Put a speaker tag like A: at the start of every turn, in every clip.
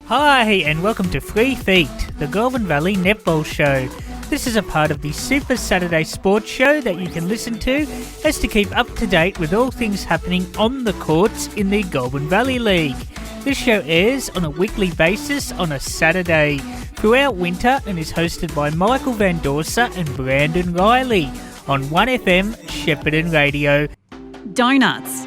A: Hi, and welcome to Free Feet, the Goulburn Valley Netball Show. This is a part of the Super Saturday Sports Show that you can listen to as to keep up to date with all things happening on the courts in the Goulburn Valley League. This show airs on a weekly basis on a Saturday throughout winter and is hosted by Michael Van Dorsa and Brandon Riley on 1FM Shepparton Radio.
B: Donuts.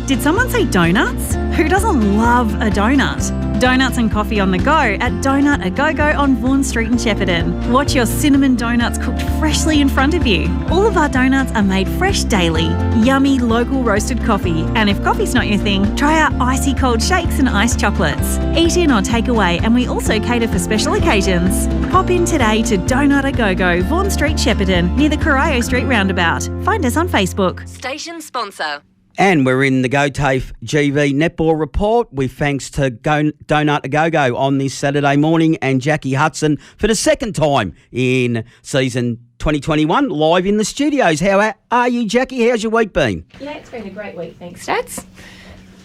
B: Did someone say donuts? Who doesn't love a donut? Donuts and coffee on the go at Donut A Go-Go on Vaughan Street in Shepparton. Watch your cinnamon donuts cooked freshly in front of you. All of our donuts are made fresh daily. Yummy local roasted coffee. And if coffee's not your thing, try our icy cold shakes and iced chocolates. Eat in or take away, and we also cater for special occasions. Pop in today to Donut A Go-Go, Vaughan Street, Shepparton, near the Corio Street roundabout. Find us on Facebook.
C: Station sponsor.
D: And we're in the GoTAFE GV Netball Report with thanks to Donut A Go-Go on this Saturday morning and Jackie Hudson for the second time in season 2021 live in the studios. How are you, Jackie? How's your week been?
E: Yeah, it's been a great week, thanks, Stats.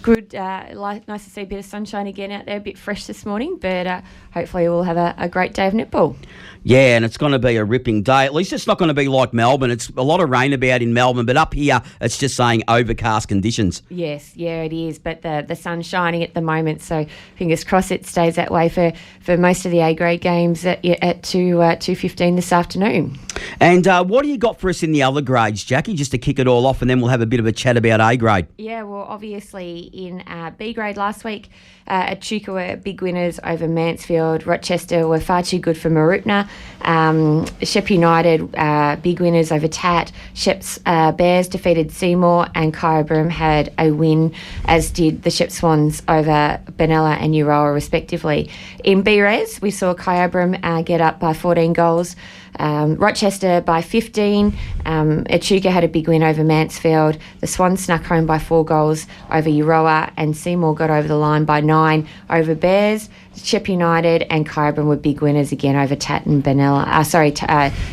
E: Good, nice to see a bit of sunshine again out there, a bit fresh this morning, but hopefully we'll have a great day of netball.
D: Yeah, and it's going to be a ripping day. At least it's not going to be like Melbourne. It's a lot of rain about in Melbourne, but up here it's just saying overcast conditions. Yes,
E: yeah, it is, but the sun's shining at the moment, so fingers crossed it stays that way for most of the A-grade games at 2:15 this afternoon.
D: And what do you got for us in the other grades, Jackie, just to kick it all off, and then we'll have a bit of a chat about A-grade?
E: Yeah, well, obviously in B-grade last week, Echuca were big winners over Mansfield. Rochester were far too good for Marupna. Shep United, big winners over Tat. Shep's Bears defeated Seymour, and Kyabram had a win, as did the Shep Swans over Benalla and Euroa, respectively. In B-Res, we saw Kyabram get up by 14 goals. Rochester by 15. Echuca had a big win over Mansfield. The Swans snuck home by 4 goals over Euroa, and Seymour got over the line by 9 over Bears. Shep United and Kyabram were big winners again over Tat and Benalla.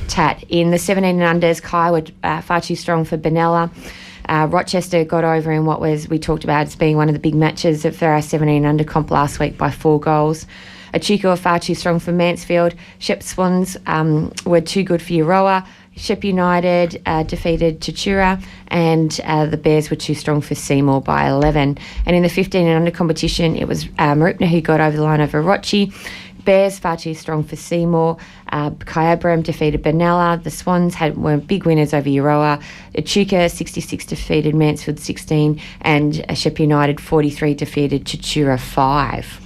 E: Tat. In the 17 and unders, Kai were far too strong for Benalla. Rochester got over in what we talked about as being one of the big matches for our 17 under comp last week by 4 goals. Echuca were far too strong for Mansfield. Shep Swans were too good for Euroa. Shep United defeated Tatura, and the Bears were too strong for Seymour by 11. And in the 15 and under competition, it was Marupna who got over the line over Rochi. Bears far too strong for Seymour. Kyabram defeated Benalla. The Swans were big winners over Euroa. Echuca 66 defeated Mansfield 16, and Shep United 43 defeated Tatura 5.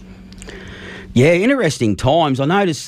D: Yeah, interesting times. I notice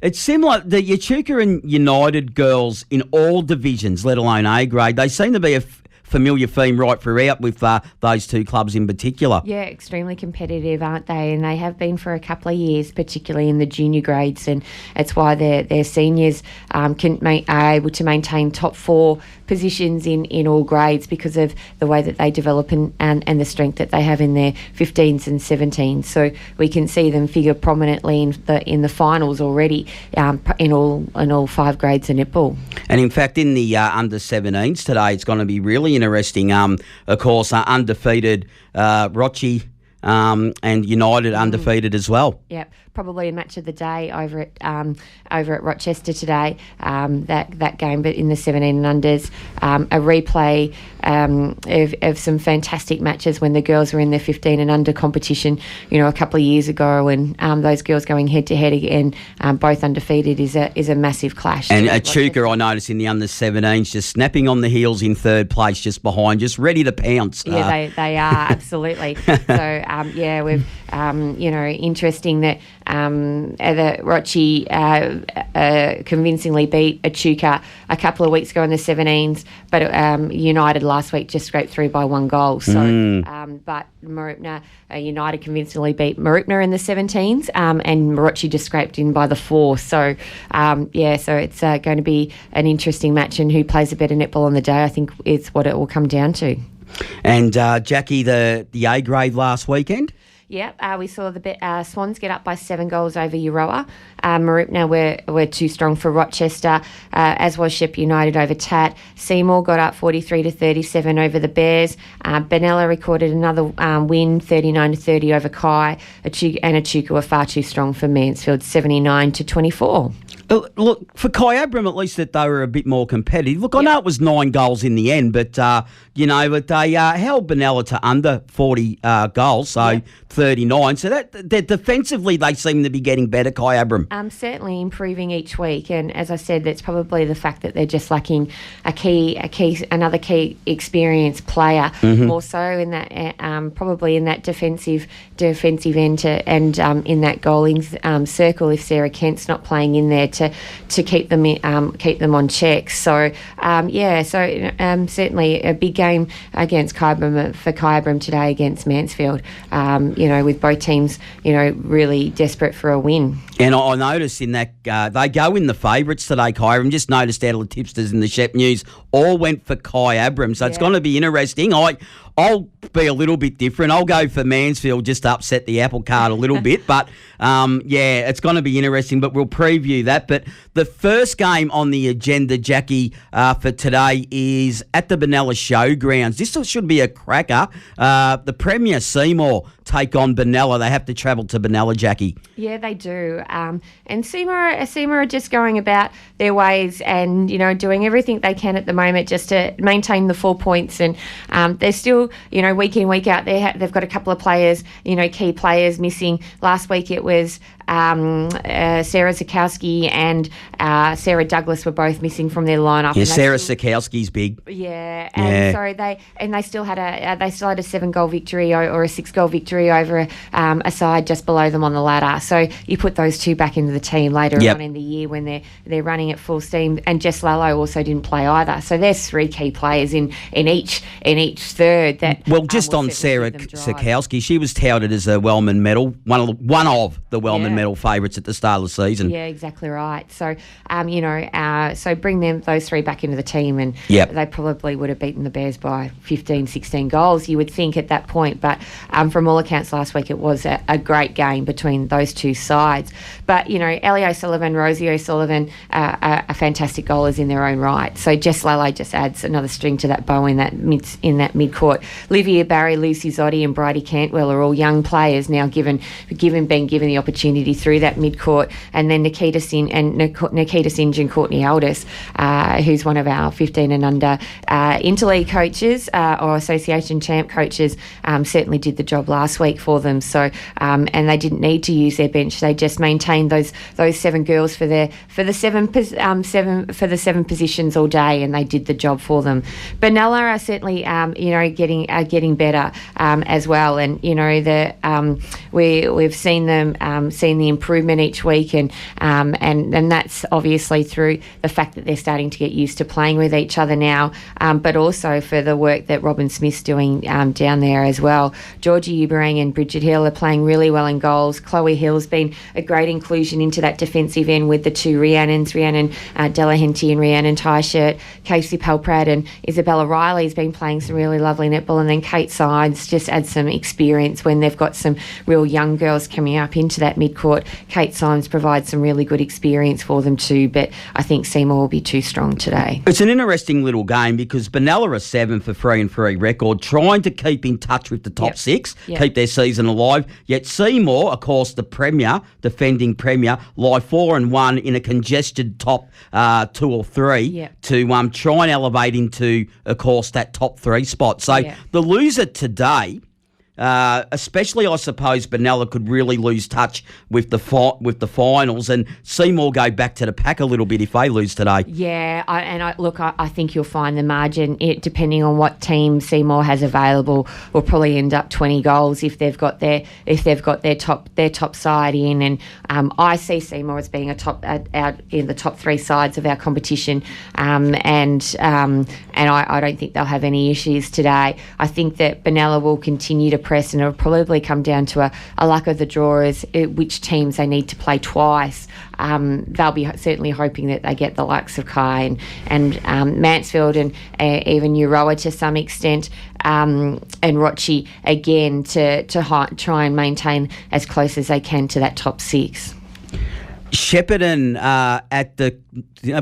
D: it's similar. The Echuca and United girls in all divisions, let alone A grade, they seem to be a familiar theme right throughout with those two clubs in particular.
E: Yeah, extremely competitive, aren't they? And they have been for a couple of years, particularly in the junior grades, and it's why their seniors are able to maintain top 4 positions in all grades because of the way that they develop and the strength that they have in their 15s and 17s. So we can see them figure prominently in the finals already in all 5 grades of netball.
D: And in fact, in the under 17s today, it's going to be really interesting. Of course, undefeated Rochi and United undefeated as well.
E: Yep, probably a match of the day over at Rochester today, that game, but in the 17 and unders, a replay of some fantastic matches when the girls were in their 15 and under competition, a couple of years ago, and those girls going head to head again, both undefeated, is a massive clash.
D: And Echuca, I noticed in the under 17s, just snapping on the heels in third place, just behind, just ready to pounce.
E: Yeah, they are absolutely. So we've interesting that Rochi convincingly beat Echuca a couple of weeks ago in the 17s, but United last week just scraped through by 1 goal. So, but Marupna, United convincingly beat Marupna in the 17s, and Rochi just scraped in by the 4th. So, so it's going to be an interesting match, and who plays a better netball on the day, I think, is what it will come down to.
D: And Jackie, the A grade last weekend?
E: We saw the Swans get up by 7 goals over Euroa. Marupna were too strong for Rochester, as was Shep United over Tat. Seymour got up 43-37 over the Bears. Benalla recorded another win, 39-30 over Kai. Echuca were far too strong for Mansfield, 79-24.
D: Look, for Kyabram, at least that they were a bit more competitive. Look, I know it was 9 goals in the end, but, but they held Benalla to under 40 goals, so 39. So that defensively, they seem to be getting better, Kyabram.
E: Certainly improving each week, and as I said, that's probably the fact that they're just lacking another key experienced player, more so in that probably in that defensive end and in that goaling circle if Sarah Kent's not playing in there to keep them on check. So certainly a big game against Kyabram for Kyabram today against Mansfield. With both teams really desperate for a win.
D: And I noticed in that they go in the favourites today, Kyabram. Just noticed out of the tipsters in the Shep News all went for Kyabram. So it's going to be interesting. I'll be a little bit different. I'll go for Mansfield just to upset the apple cart a little bit. But, it's going to be interesting, but we'll preview that. But the first game on the agenda, Jackie, for today is at the Benalla Showgrounds. This should be a cracker. The Premier Seymour take on Benalla. They have to travel to Benalla, Jackie. Yeah,
E: they do. And Seymour are just going about their ways and, doing everything they can at the moment just to maintain the 4 points. And they're still, week in, week out, they've got a couple of players, key players missing. Last week it was Sarah Sikowski and Sarah Douglas were both missing from their lineup.
D: Yeah, Sarah Sikowski's big.
E: Yeah, and so they still had a 7-goal victory or a 6-goal victory over a side just below them on the ladder. So you put those two back into the team later on in the year when they're running at full steam. And Jess Lalo also didn't play either. So there's 3 key players in each third. That
D: just on Sarah Sikowski, she was touted as a Wellman medal, one of the Wellman medal favourites at the start of the season.
E: Yeah, exactly right. So, so bring those 3 back into the team, and they probably would have beaten the Bears by 15, 16 goals, you would think at that point. But from all accounts last week, it was a great game between those two sides. But, Ellie O'Sullivan, Rosie O'Sullivan are fantastic goalers in their own right. So Jess Lalo just adds another string to that bow in that mid-court. Livia Barry, Lucy Zotti and Bridie Cantwell are all young players now being given the opportunity through that mid-court. And then Nikita Singe and Courtney Aldis, who's one of our 15 and under interleague coaches or association champ coaches, certainly did the job last week for them. So and they didn't need to use their bench. They just maintained those 7 girls for the seven positions all day, and they did the job for them. Benalla are certainly getting better as well, and we've seen them seen the improvement each week, and that's obviously through the fact that they're starting to get used to playing with each other now, but also for the work that Robin Smith's doing down there as well. Georgie Uberang and Bridget Hill are playing really well in goals. Chloe Hill's been a great inclusion into that defensive end with the 2 Rhiannon Delahenty and Rhiannon Tyshirt. Casey Pelprad and Isabella Riley's been playing some really lovely netball, and then Kate Sides just adds some experience when they've got some real young girls coming up into that mid-court. Kate Symes provides some really good experience for them too, but I think Seymour will be too strong today.
D: It's an interesting little game because Benalla are 7 for 3-3 record, trying to keep in touch with the top 6, keep their season alive. Yet Seymour, of course, the defending Premier, lie 4-1 in a congested top 2 or 3 to try and elevate into, of course, that top 3 spot. So the loser today, especially, I suppose, Benalla could really lose touch with the finals, and Seymour go back to the pack a little bit if they lose today. Yeah,
E: I think you'll find the margin, depending on what team Seymour has available, will probably end up 20 goals if they've got their top side in. And I see Seymour as being out in the top 3 sides of our competition, and I don't think they'll have any issues today. I think that Benalla will continue to press, and it'll probably come down to a luck of the draw as which teams they need to play twice. They'll be certainly hoping that they get the likes of Kai and Mansfield and even Euroa to some extent, and Rochi again to try and maintain as close as they can to that top six.
D: Shepparton at the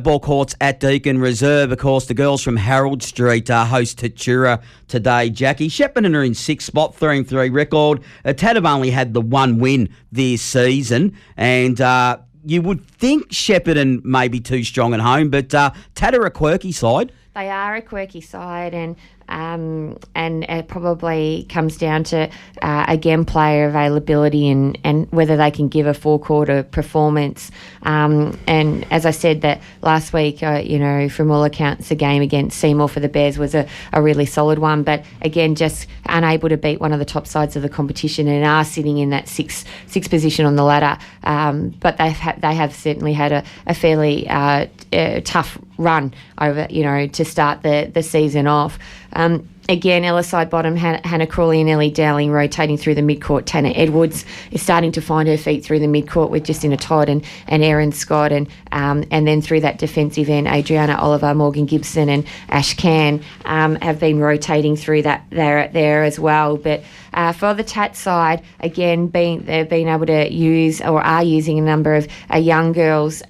D: ball courts at Deakin Reserve. Of course, the girls from Harold Street host Tatura today, Jackie. Shepparton are in sixth spot, 3-3 record. Tad have only had the one win this season, and you would think Shepparton may be too strong at home, but Tad are a quirky side.
E: They are a quirky side, and it probably comes down to, again, player availability and whether they can give a four-quarter performance. And as I said that last week, from all accounts, the game against Seymour for the Bears was a really solid one. But again, just unable to beat one of the top sides of the competition and are sitting in that sixth position on the ladder. But they have certainly had a fairly tough run over, to start the season off. Again, Ellis side bottom, Hannah Crawley and Ellie Dowling rotating through the midcourt. Tanner Edwards is starting to find her feet through the midcourt with Justina Todd and Erin Scott, and then through that defensive end, Adriana Oliver, Morgan Gibson and Ash Can have been rotating through that there as well. But for the Tat side, again, they've been able to use or are using a number of young girls,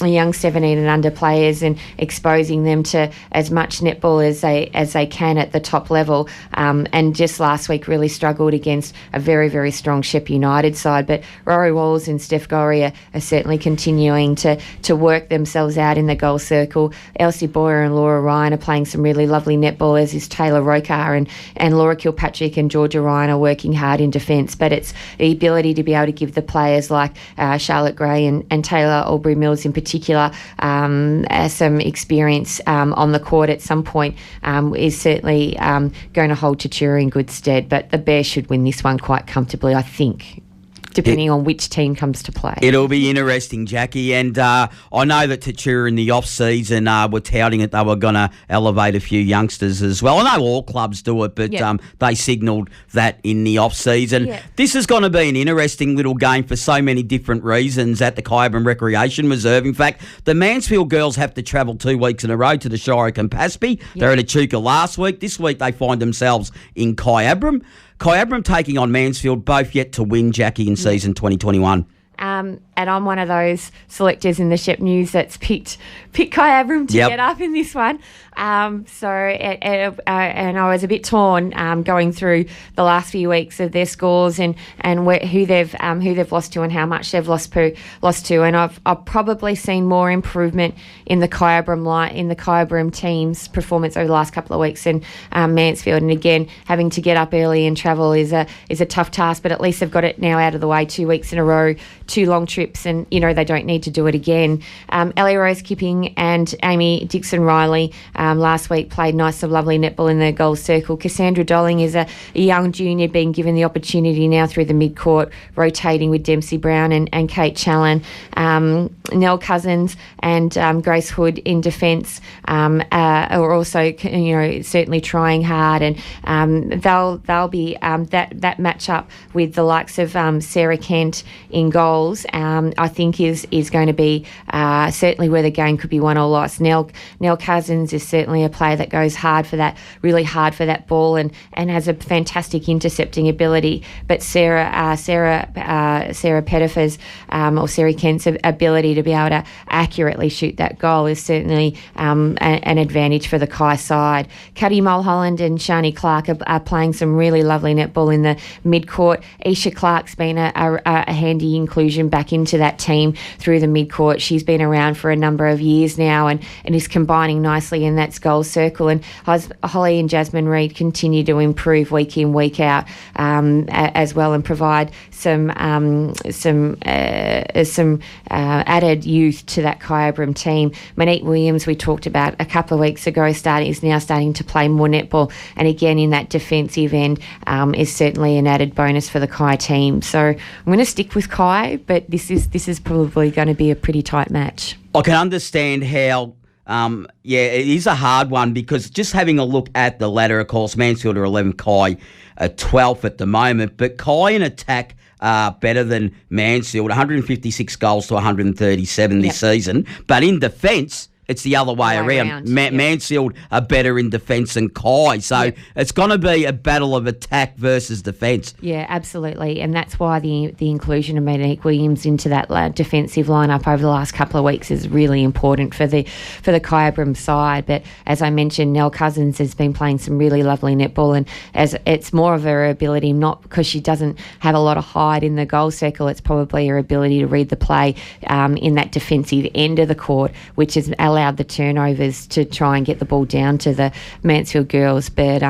E: young 17 and under players, and exposing them to as much netball as they can at the top level. And just last week really struggled against a very, very strong Shep United side. But Rory Walls and Steph Gorey are certainly continuing to work themselves out in the goal circle. Elsie Boyer and Laura Ryan are playing some really lovely netball, as is Taylor Rokar, and Laura Kilpatrick and Georgia Ryan are working hard in defence. But it's the ability to be able to give the players like Charlotte Gray and Taylor Albury-Mills in particular some experience on the court at some point is certainly going to hold Tatura in good stead. But the Bears should win this one quite comfortably, I think, depending on which team comes to play.
D: It'll be interesting, Jackie. And I know that Tatura in the off-season were touting that they were going to elevate a few youngsters as well. I know all clubs do it, but they signalled that in the off-season. Yeah. This is going to be an interesting little game for so many different reasons at the Kyabram Recreation Reserve. In fact, the Mansfield girls have to travel 2 weeks in a row to the Shire of Campaspe. Yeah. They're at Echuca last week. This week they find themselves in Kyabram. Kyabram taking on Mansfield, both yet to win, Jackie, in season 2021.
E: And I'm one of those selectors in the Shep News that's picked Kyabram to get up in this one. And I was a bit torn going through the last few weeks of their scores and who they've lost to and how much they've lost to. And I've probably seen more improvement in the Kyabram team's performance over the last couple of weeks than Mansfield. And again, having to get up early and travel is a tough task, but at least they've got it now out of the way 2 weeks in a row, 2 long trips, and they don't need to do it again. Ellie Rose Kipping and Amy Dixon-Riley last week played nice and lovely netball in the goal circle. Cassandra Dolling is a young junior being given the opportunity now through the midcourt, rotating with Dempsey Brown and Kate Challen. Nell Cousins and Grace Hood in defence are also certainly trying hard, and they'll be that match up with the likes of Sarah Kent in goals. I think is going to be certainly where the game could be won or lost. Nell Cousins is certainly a player that goes really hard for that ball and has a fantastic intercepting ability. But Sarah Pettifer's or Sarah Kent's ability to be able to accurately shoot that goal is certainly an advantage for the Kai side. Cuddy Mulholland and Shani Clark are playing some really lovely netball in the midcourt. Isha Clark's been a handy inclusion back into that team through the midcourt. She's been around for a number of years now and is combining nicely in that goal circle. And Holly and Jasmine Reid continue to improve week in, week out as well, and provide some added youth to that Kyabram team. Monique Williams, we talked about a couple of weeks ago, is now starting to play more netball, and again in that defensive end is certainly an added bonus for the Kai team. So I'm going to stick with Kai, but this is probably going to be a pretty tight match.
D: I can understand how it is a hard one because just having a look at the ladder, of course, Mansfield are 11th, Kai are 12th at the moment, but Kai in attack better than Mansfield, 156 goals to 137 this season, but in defence, it's the other way around. Mansfield are better in defence than Kai. So it's going to be a battle of attack versus defence.
E: Yeah, absolutely. And that's why the inclusion of Monique Williams into that defensive lineup over the last couple of weeks is really important for the Kyabram side. But as I mentioned, Nell Cousins has been playing some really lovely netball, and as it's more of her ability, not because she doesn't have a lot of height in the goal circle, it's probably her ability to read the play in that defensive end of the court, which has allowed the turnovers to try and get the ball down to the Mansfield girls. But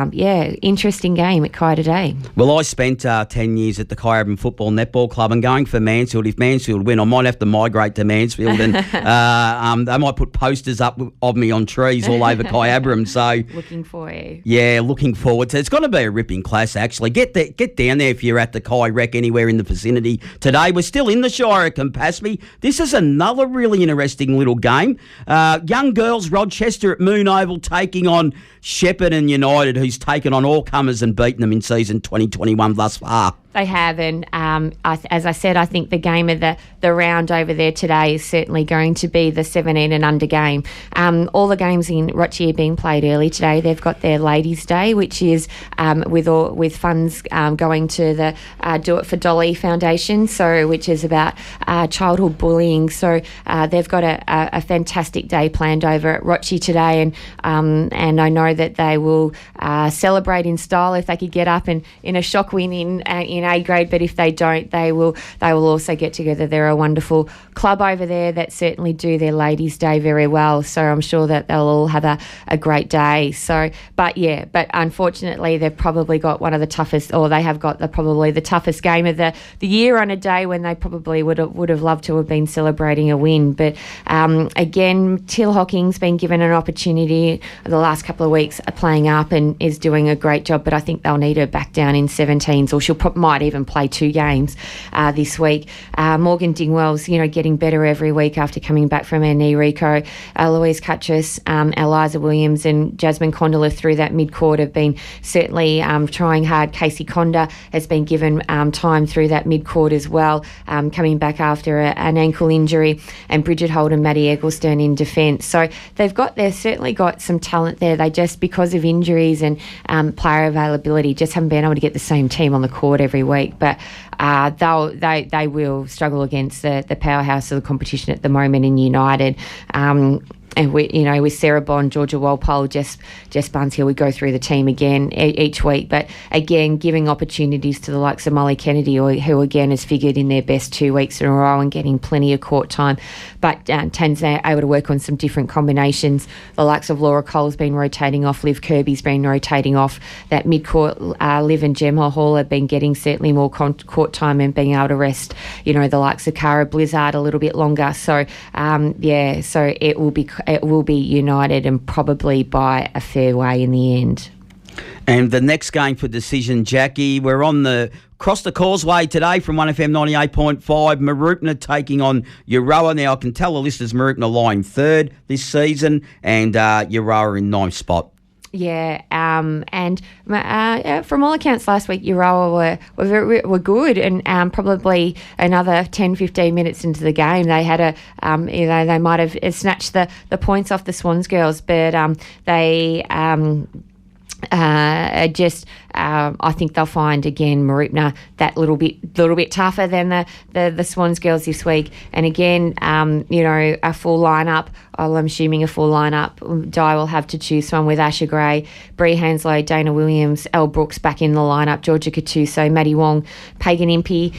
E: interesting game at Kai today.
D: Well, I spent 10 years at the Kyabram Football Netball Club, and going for Mansfield, if Mansfield win, I might have to migrate to Mansfield, and they might put posters up of me on trees all over Kyabram. So
E: looking for you.
D: Yeah, looking forward to it. It's going to be a ripping class, actually. Get down there if you're at the Kai Rec anywhere in the vicinity today. We're still in the Shire of Campaspe. This is another really interesting little game. Young girls, Rochester at Moon Oval taking on Shepparton United, who's taken on all comers and beaten them in season 2021 thus far.
E: They have, and as I said, I think the game of the round over there today is certainly going to be the 17 and under game. All the games in Rochester are being played early today. They've got their Ladies' Day, which is with funds going to the Do It for Dolly Foundation, which is about childhood bullying. So they've got a fantastic day planned over at Rochester today, and I know that they will celebrate in style if they could get up and in a shock win in A grade, but if they don't, they will also get together. They're a wonderful club over there that certainly do their Ladies' Day very well, so I'm sure that they'll all have a great day. So, but unfortunately they've probably got one of the toughest, or they have got probably the toughest game of the year on a day when they probably would have loved to have been celebrating a win. But again, Till Hocking's been given an opportunity the last couple of weeks playing up and is doing a great job, but I think they'll need her back down in 17s, or she'll might even play 2 games this week. Morgan Dingwell's, getting better every week after coming back from her knee reco. Louise Cutchess, Eliza Williams and Jasmine Condola through that mid-court have been certainly trying hard. Casey Conda has been given time through that mid-court as well, coming back after an ankle injury, and Bridget Holt and Maddie Eggleston in defence. So they've certainly got some talent there. They just, because of injuries and player availability, just haven't been able to get the same team on the court every week, but they will struggle against the powerhouse of the competition at the moment in United. And with Sarah Bond, Georgia Walpole, Jess Barnes-Hill, we go through the team again each week. But again, giving opportunities to the likes of Molly Kennedy, who again has figured in their best 2 weeks in a row and getting plenty of court time. But Tanzania able to work on some different combinations. The likes of Laura Cole's been rotating off, Liv Kirby's been rotating off. That mid-court, Liv and Gemma Hall have been getting certainly more court time and being able to rest, the likes of Cara Blizzard a little bit longer. So, so it will be United, and probably by a fair way in the end.
D: And the next game for decision, Jackie, we're on across the causeway today from 1FM 98.5. Mooroopna taking on Euroa. Now, I can tell the listeners Mooroopna lying third this season, and Euroa in ninth spot.
E: Yeah, and from all accounts last week, Euroa were good, and probably another 10-15 minutes into the game, they had they might have snatched the points off the Swans girls, but they I think they'll find again Mooroopna that little bit tougher than the Swans girls this week. And again, a full lineup. I'm assuming a full lineup. Di will have to choose one with Asher Gray, Bree Hanslow, Dana Williams, Elle Brooks back in the lineup, Georgia Cattuso, Maddie Wong, Pagan Impey,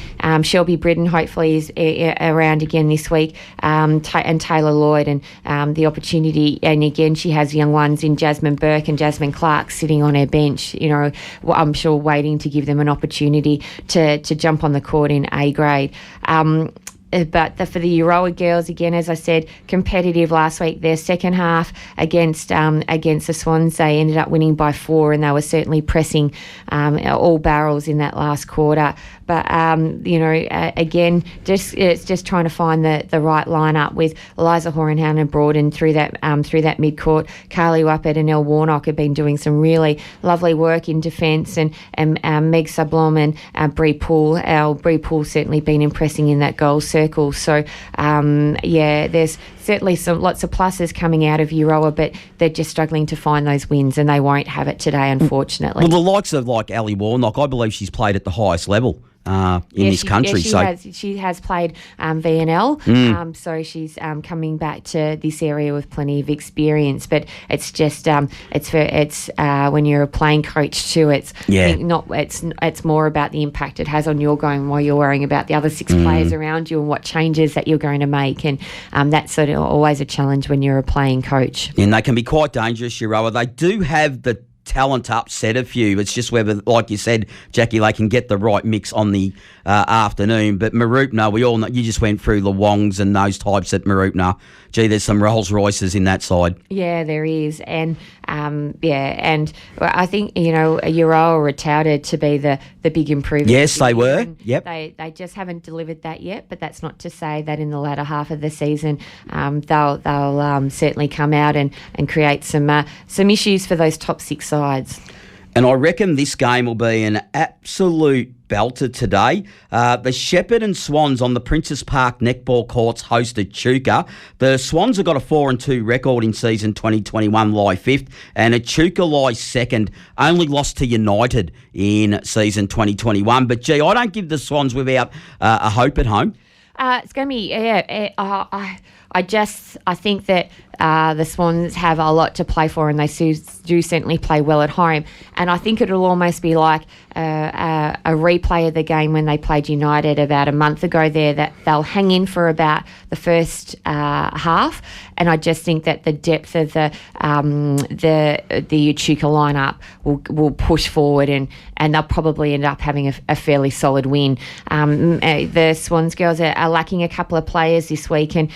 E: Shelby Britton hopefully is around again this week, and Taylor Lloyd, and the opportunity. And again, she has young ones in Jasmine Burke and Jasmine Clark sitting on her bench. I'm sure waiting to give them an opportunity to jump on the court in A grade. for the Euroa girls, again, as I said, competitive last week. Their second half against the Swans, they ended up winning by 4, and they were certainly pressing all barrels in that last quarter. But again, it's just trying to find the right lineup with Eliza Horenhound and Broaden through that mid-court. Carly Wappett and Elle Warnock have been doing some really lovely work in defence, and Meg Sablom and Bree Poole. Bree Poole certainly been impressing in that goal circle. So there's certainly lots of pluses coming out of Euroa, but they're just struggling to find those wins, and they won't have it today, unfortunately.
D: Well, the likes of like Ali Warnock, I believe she's played at the highest level in this country.
E: She has played VNL, so she's coming back to this area with plenty of experience. But it's just when you're a playing coach too, it's more about the impact it has on your game while you're worrying about the other 6 players around you and what changes that you're going to make, and that's sort of always a challenge when you're a playing coach.
D: And they can be quite dangerous, Euroa. They do have the talent upset a few. It's just whether, like you said, Jackie, they can get the right mix on the afternoon. But Mooroopna, we all know, you just went through the Wongs and those types at Mooroopna. Gee, there's some Rolls Royces in that side.
E: Yeah, there is. And and I think, Euroa were touted to be the big improvement.
D: Yes, they were. Yep.
E: They just haven't delivered that yet, but that's not to say that in the latter half of the season they'll certainly come out and create some issues for those top 6 sides.
D: And I reckon this game will be an absolute belter today. The Shepherd and Swans on the Princess Park netball courts host Echuca. The Swans have got a 4-2 record in season 2021, lie 5th, and Echuca lies 2nd, only lost to United in season 2021. But gee, I don't give the Swans without a hope at home.
E: It's going to be, I think that the Swans have a lot to play for, and they do certainly play well at home. And I think it'll almost be like a replay of the game when they played United about a month ago there, that they'll hang in for about the first half. And I just think that the depth of the Echuca lineup will push forward, and they'll probably end up having a fairly solid win. The Swans girls are lacking a couple of players this week, and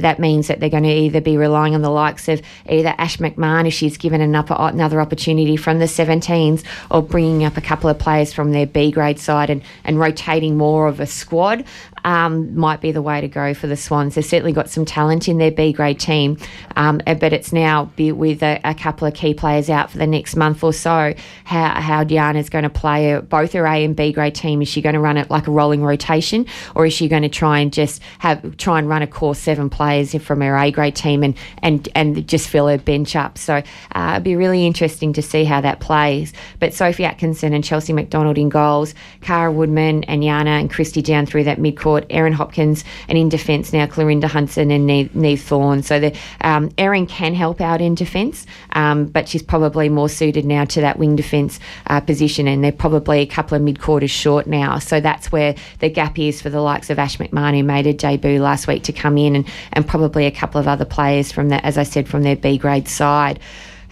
E: that means that they're going to either be relying on the likes of either Ash McMahon, if she's given another opportunity from the 17s, or bringing up a couple of players from their B grade side and rotating more of a squad. Might be the way to go for the Swans. They've certainly got some talent in their B grade team, but it's now with a couple of key players out for the next month or so, how Diana's going to play both her A and B grade team. Is she going to run it like a rolling rotation, or is she going to try and run a core 7 players from her A grade team and just fill her bench up? So it'd be really interesting to see how that plays. But Sophie Atkinson and Chelsea McDonald in goals, Cara Woodman and Yana and Christy down through that midcourt, Erin Hopkins, and in defence now Clorinda Hudson and Neve Thorne. So Erin can help out in defence, but she's probably more suited now to that wing defence position, and they're probably a couple of mid-quarters short now. So that's where the gap is for the likes of Ash McMahon, who made a debut last week, to come in, and probably a couple of other players from that, as I said, from their B grade side.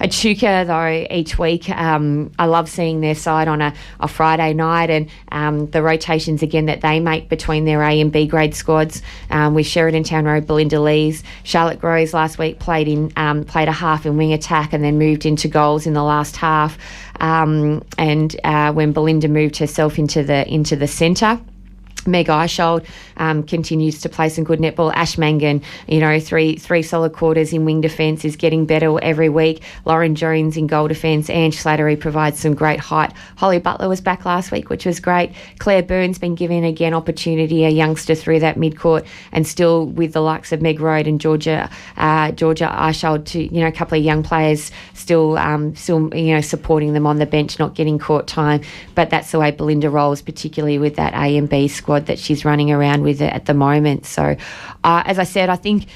E: Echuca, though, each week, I love seeing their side on a Friday night, and the rotations again that they make between their A and B grade squads. With Sheridan Town Road, Belinda Lees, Charlotte Groves last week played a half in wing attack and then moved into goals in the last half. And when Belinda moved herself into the centre, Meg Eishold continues to play some good netball. Ash Mangan, three solid quarters in wing defence, is getting better every week. Lauren Jones in goal defence. Ange Slattery provides some great height. Holly Butler was back last week, which was great. Claire Burns been given again opportunity, a youngster through that midcourt, and still with the likes of Meg Road and Georgia Eishold, to a couple of young players still supporting them on the bench, not getting court time. But that's the way Belinda rolls, particularly with that A and B squad that she's running around with at the moment. So, as I said, I think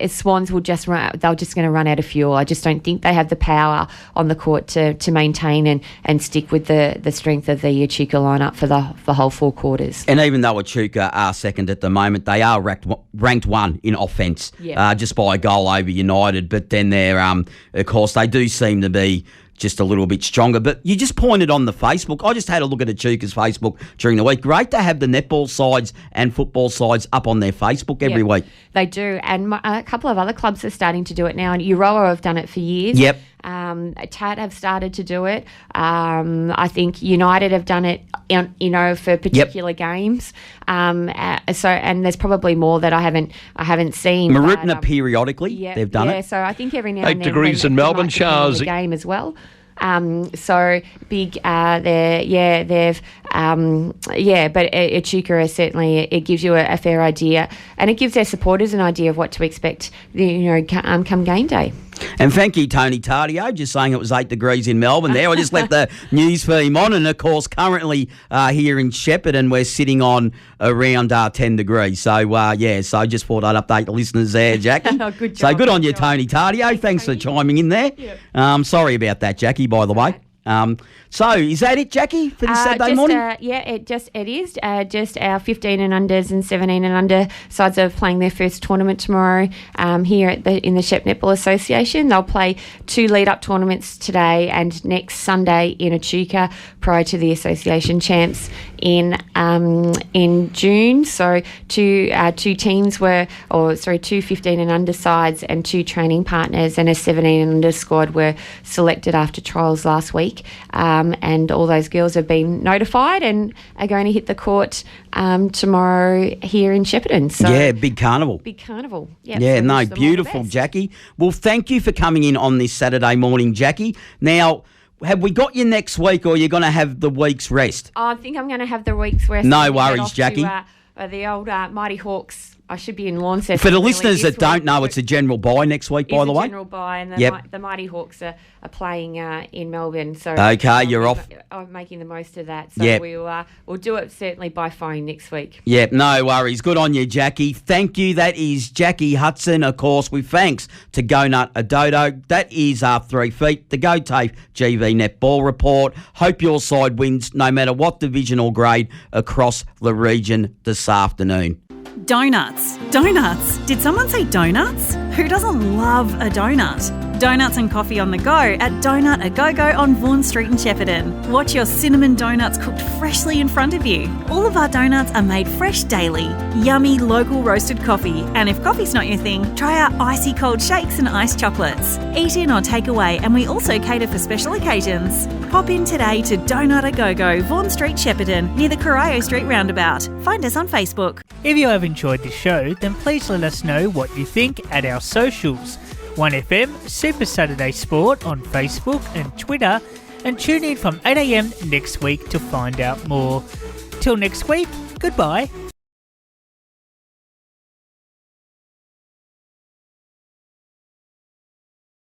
E: Swans will they're just going to run out of fuel. I just don't think they have the power on the court to maintain and stick with the strength of the Echuca lineup for the whole 4 quarters. And
D: even though Echuca are second at the moment, they are ranked 1 in offence, just by a goal over United. But then they're, of course, they do seem to be just a little bit stronger. But you just pointed on the Facebook. I just had a look at Echuca's Facebook during the week. Great to have the netball sides and football sides up on their Facebook every week.
E: They do, and a couple of other clubs are starting to do it now. And Euroa have done it for years.
D: Yep.
E: TAT have started to do it. I think United have done it, for particular games. And there's probably more that I haven't seen.
D: Marupna periodically, they've done it.
E: So I think every now and then
C: 8 degrees in Melbourne, Charles.
E: The game as well. So big, but Echuca is certainly, it gives you a fair idea, and it gives their supporters an idea of what to expect, come game day.
D: And thank you, Tony Tardio, just saying it was 8 degrees in Melbourne there. I just left the news feed on, and of course, currently here in Shepparton, we're sitting on around 10 degrees. So, so I just thought I'd update the listeners there, Jackie.
E: Good job.
D: So good on you, Tony Tardio. Thanks for chiming in there. Yep. Sorry about that, Jackie, by the way. So is that it, Jackie, for this Saturday morning?
E: It is. Just our 15 and unders and 17 and under sides are playing their first tournament tomorrow here in the Shep Netball Association. They'll play 2 lead-up tournaments today and next Sunday in Echuca prior to the association champs in June. So two 15 and under sides and 2 training partners and a 17 and under squad were selected after trials last week. And all those girls have been notified and are going to hit the court tomorrow here in Shepparton. So
D: big carnival.
E: Yeah,
D: beautiful, Jackie. Well, thank you for coming in on this Saturday morning, Jackie. Now, have we got you next week, or are you going to have the week's rest?
E: I think I'm going to have the week's rest.
D: No worries, Jackie.
E: The old Mighty Hawks. I should be in Launceston.
D: For the listeners that don't know, it's a general bye next week, by the way.
E: General bye, and the Mighty Hawks are playing in Melbourne. So
D: you're off.
E: I'm making the most of that. So we'll do it certainly by phone next week.
D: Yeah, no worries. Good on you, Jackie. Thank you. That is Jackie Hudson, of course, with thanks to Go Nut Adodo. That is 3 feet. The Go TAFE GV Netball Report. Hope your side wins no matter what division or grade across the region this afternoon.
B: Donuts. Donuts. Did someone say donuts? Who doesn't love a donut? Donuts and coffee on the go at Donut A Go-Go on Vaughan Street in Shepparton. Watch your cinnamon donuts cooked freshly in front of you. All of our donuts are made fresh daily. Yummy local roasted coffee. And if coffee's not your thing, try our icy cold shakes and iced chocolates. Eat in or take away, and we also cater for special occasions. Pop in today to Donut A Go-Go, Vaughan Street, Shepparton, near the Corio Street roundabout. Find us on Facebook.
A: If you have enjoyed this show, then please let us know what you think at our socials. 1FM Super Saturday Sport on Facebook and Twitter, and tune in from 8 a.m. next week to find out more. Till next week, goodbye.